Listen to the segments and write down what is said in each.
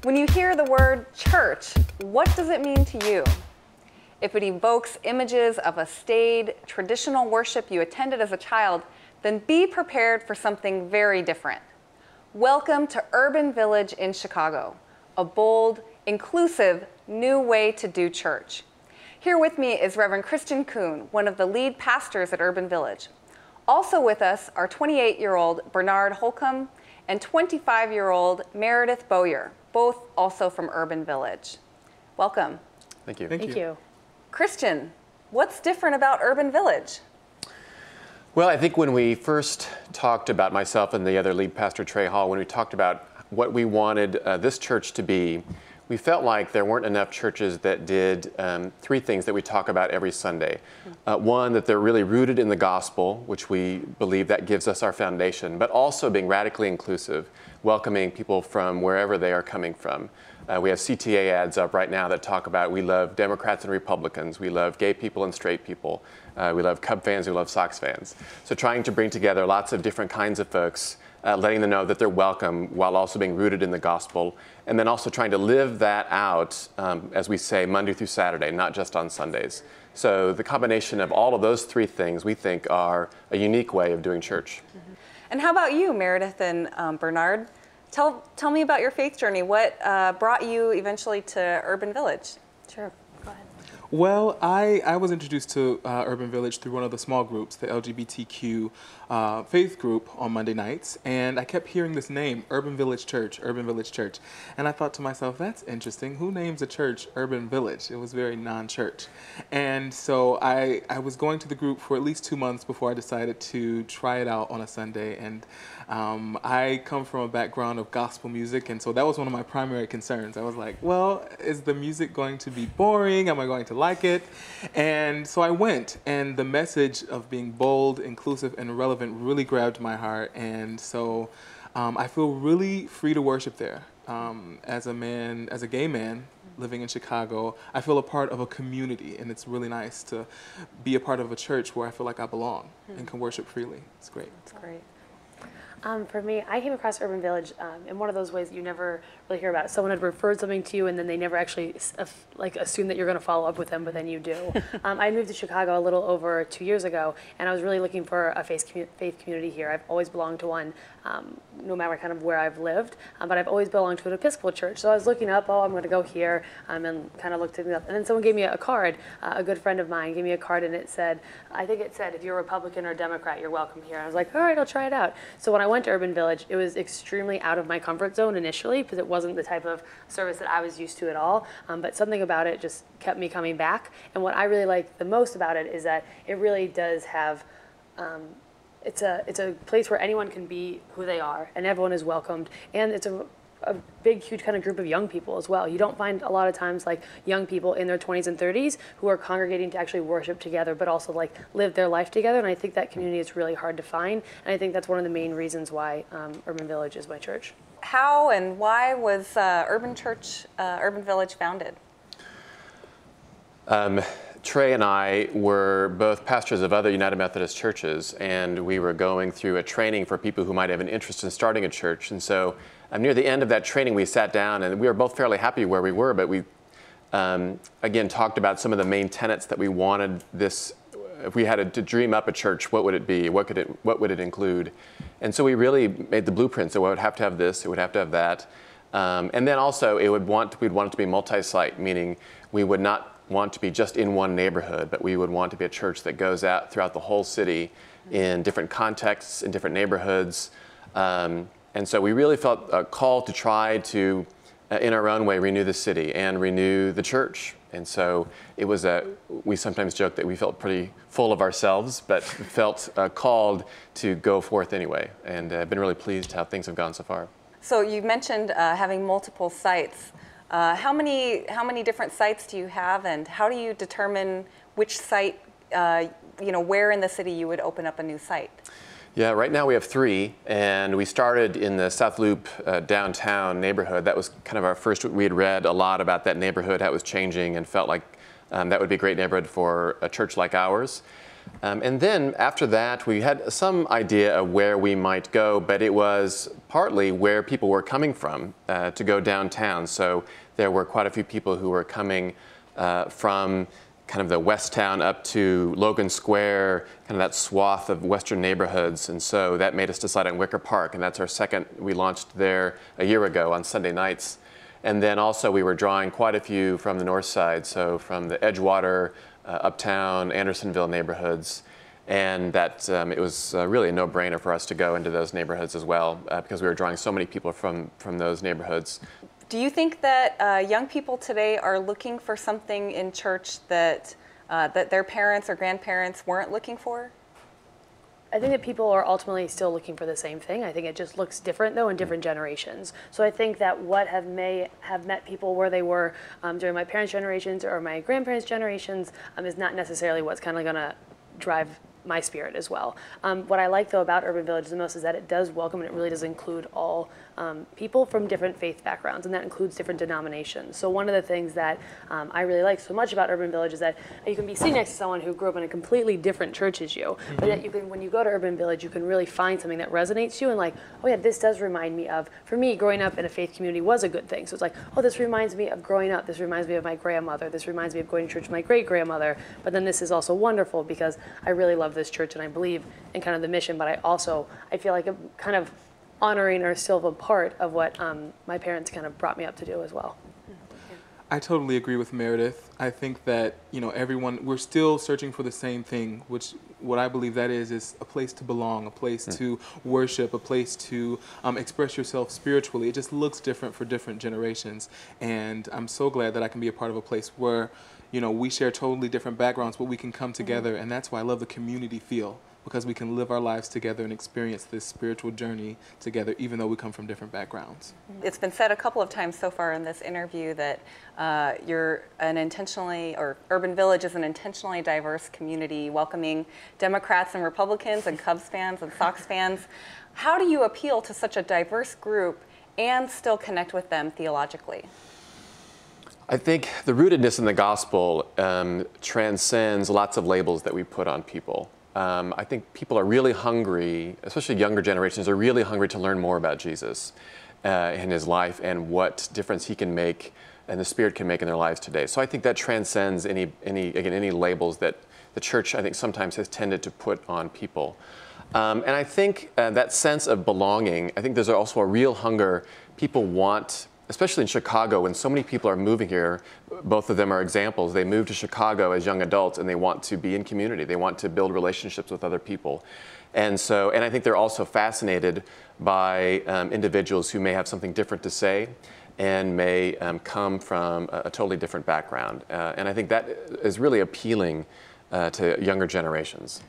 When you hear the word church, what does it mean to you? If it evokes images of a staid, traditional worship you attended as a child, then be prepared for something very different. Welcome to Urban Village in Chicago, a bold, inclusive, new way to do church. Here with me is Reverend Christian Kuhn, one of the lead pastors at Urban Village. Also with us are 28-year-old Bernard Holcomb and 25-year-old Meredith Bowyer, both also from Urban Village. Welcome. Thank you. Thank you. Christian, what's different about Urban Village? Well, I think when we first talked about, myself and the other lead pastor, Trey Hall, when we talked about what we wanted this church to be, we felt like there weren't enough churches that did three things that we talk about every Sunday. One, that they're really rooted in the gospel, which we believe that gives us our foundation, but also being radically inclusive, welcoming people from wherever they are coming from. We have CTA ads up right now that talk about we love Democrats and Republicans, we love gay people and straight people, we love Cub fans, we love Sox fans. So trying to bring together lots of different kinds of folks, letting them know that they're welcome while also being rooted in the gospel, and then also trying to live that out, as we say, Monday through Saturday, not just on Sundays. So the combination of all of those three things we think are a unique way of doing church. Mm-hmm. And how about you, Meredith and Bernard? Tell me about your faith journey. What brought you eventually to Urban Village? Sure, go ahead. Well, I was introduced to Urban Village through one of the small groups, the LGBTQ faith group on Monday nights, and I kept hearing this name, Urban Village Church, Urban Village Church. And I thought to myself, that's interesting. Who names a church Urban Village? It was very non-church. And so I was going to the group for at least 2 months before I decided to try it out on a Sunday. And I come from a background of gospel music, and so that was one of my primary concerns. I was like, well, is the music going to be boring? Am I going to like it? And so I went, and the message of being bold, inclusive, and relevant really grabbed my heart. And so I feel really free to worship there. As a gay man living in Chicago, I feel a part of a community, and it's really nice to be a part of a church where I feel like I belong and can worship freely. It's great. That's great. For me, I came across Urban Village in one of those ways that you never really hear about. Someone had referred something to you, and then they never actually assume that you're going to follow up with them, but then you do. I moved to Chicago a little over 2 years ago, and I was really looking for a faith community here. I've always belonged to one, no matter kind of where I've lived, but I've always belonged to an Episcopal church. So I was looking up, I'm going to go here, and kind of looked it up. And then someone gave me a card. A good friend of mine gave me a card, and it said, I think it said, if you're a Republican or Democrat, you're welcome here. I was like, all right, I'll try it out. So when I went to Urban Village, it was extremely out of my comfort zone initially because it wasn't the type of service that I was used to at all, but something about it just kept me coming back. And what I really like the most about it is that it really does have, it's a place where anyone can be who they are and everyone is welcomed, and it's a big, huge kind of group of young people as well. You don't find a lot of times like young people in their 20s and 30s who are congregating to actually worship together, but also like live their life together. And I think that community is really hard to find. And I think that's one of the main reasons why Urban Village is my church. How and why was Urban Village founded? Trey and I were both pastors of other United Methodist churches, and we were going through a training for people who might have an interest in starting a church. And so near the end of that training, we sat down, and we were both fairly happy where we were, but we, again, talked about some of the main tenets that we wanted this. If we had to dream up a church, what would it be? What would it include? And so we really made the blueprint. So it would have to have this, it would have to have that. And then also we'd want it to be multi-site, meaning we would not want to be just in one neighborhood, but we would want to be a church that goes out throughout the whole city in different contexts, in different neighborhoods. And so we really felt a call to try to, in our own way, renew the city and renew the church. And so it was we sometimes joke that we felt pretty full of ourselves, but felt called to go forth anyway. And I've been really pleased how things have gone so far. So you mentioned having multiple sites. How many different sites do you have, and how do you determine which site, where in the city you would open up a new site? Yeah, right now we have 3, and we started in the South Loop downtown neighborhood. That was kind of our first. We had read a lot about that neighborhood, how it was changing, and felt like that would be a great neighborhood for a church like ours. And then after that, we had some idea of where we might go, but it was partly where people were coming from to go downtown. So there were quite a few people who were coming from kind of the West Town up to Logan Square, kind of that swath of Western neighborhoods. And so that made us decide on Wicker Park, and that's our second. We launched there a year ago on Sunday nights. And then also we were drawing quite a few from the north side, so from the Edgewater, Uptown, Andersonville neighborhoods. And that it was really a no-brainer for us to go into those neighborhoods as well, because we were drawing so many people from those neighborhoods. Do you think that young people today are looking for something in church that their parents or grandparents weren't looking for? I think that people are ultimately still looking for the same thing. I think it just looks different, though, in different generations. So I think that what may have met people where they were during my parents' generations or my grandparents' generations is not necessarily what's kind of going to drive my spirit as well. What I like, though, about Urban Village the most is that it does welcome and it really does include all people from different faith backgrounds, and that includes different denominations. So one of the things that I really like so much about Urban Village is that you can be sitting next to someone who grew up in a completely different church as you, but yet you can, when you go to Urban Village, you can really find something that resonates to you and like, oh yeah, this does remind me of, for me, growing up in a faith community was a good thing. So it's like, oh, this reminds me of growing up, this reminds me of my grandmother, this reminds me of going to church with my great-grandmother, but then this is also wonderful because I really love this church and I believe in kind of the mission, but I feel like I'm kind of honoring or still a part of what my parents kind of brought me up to do as well. I totally agree with Meredith. I think that, everyone, we're still searching for the same thing, which what I believe that is a place to belong, a place to worship, a place to express yourself spiritually. It just looks different for different generations. And I'm so glad that I can be a part of a place where, we share totally different backgrounds, but we can come together. And that's why I love the community feel, because we can live our lives together and experience this spiritual journey together, even though we come from different backgrounds. It's been said a couple of times so far in this interview that Urban Village is an intentionally diverse community, welcoming Democrats and Republicans and Cubs fans and Sox fans. How do you appeal to such a diverse group and still connect with them theologically? I think the rootedness in the gospel transcends lots of labels that we put on people. I think people are really hungry, especially younger generations, are really hungry to learn more about Jesus and his life and what difference he can make and the Spirit can make in their lives today. So I think that transcends any labels that the church, I think, sometimes has tended to put on people. And I think that sense of belonging, I think there's also a real hunger people want, especially in Chicago, when so many people are moving here. Both of them are examples. They move to Chicago as young adults and they want to be in community. They want to build relationships with other people. And I think they're also fascinated by individuals who may have something different to say and may come from a totally different background. And I think that is really appealing to younger generations.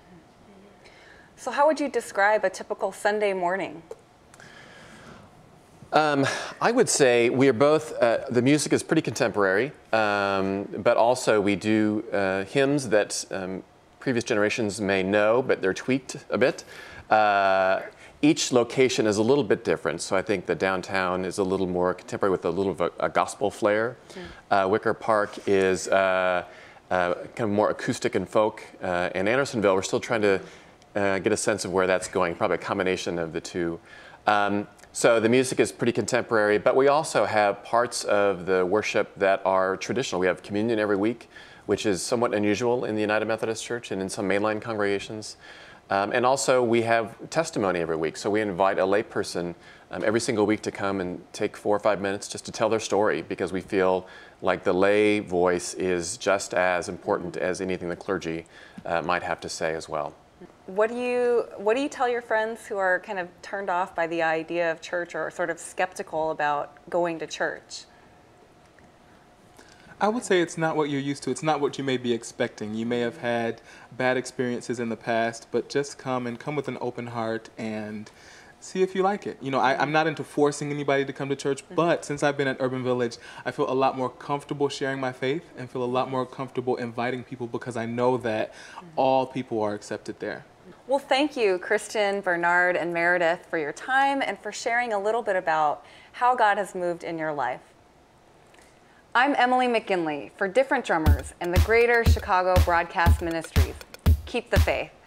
So how would you describe a typical Sunday morning? I would say we are both, the music is pretty contemporary, but also we do hymns that previous generations may know, but they're tweaked a bit. Each location is a little bit different, so I think the downtown is a little more contemporary with a little of a gospel flair. Wicker Park is kind of more acoustic and folk, and Andersonville, we're still trying to get a sense of where that's going, probably a combination of the two. So the music is pretty contemporary, but we also have parts of the worship that are traditional. We have communion every week, which is somewhat unusual in the United Methodist Church and in some mainline congregations. And also we have testimony every week. So we invite a layperson every single week to come and take 4 or 5 minutes just to tell their story, because we feel like the lay voice is just as important as anything the clergy might have to say as well. What do you tell your friends who are kind of turned off by the idea of church or sort of skeptical about going to church? I would say it's not what you're used to. It's not what you may be expecting. You may have had bad experiences in the past, but just come with an open heart and see if you like it. I'm not into forcing anybody to come to church, but since I've been at Urban Village, I feel a lot more comfortable sharing my faith and feel a lot more comfortable inviting people, because I know that all people are accepted there. Well, thank you, Christian, Bernard, and Meredith, for your time and for sharing a little bit about how God has moved in your life. I'm Emily McGinley for Different Drummers and the Greater Chicago Broadcast Ministries. keep the faith.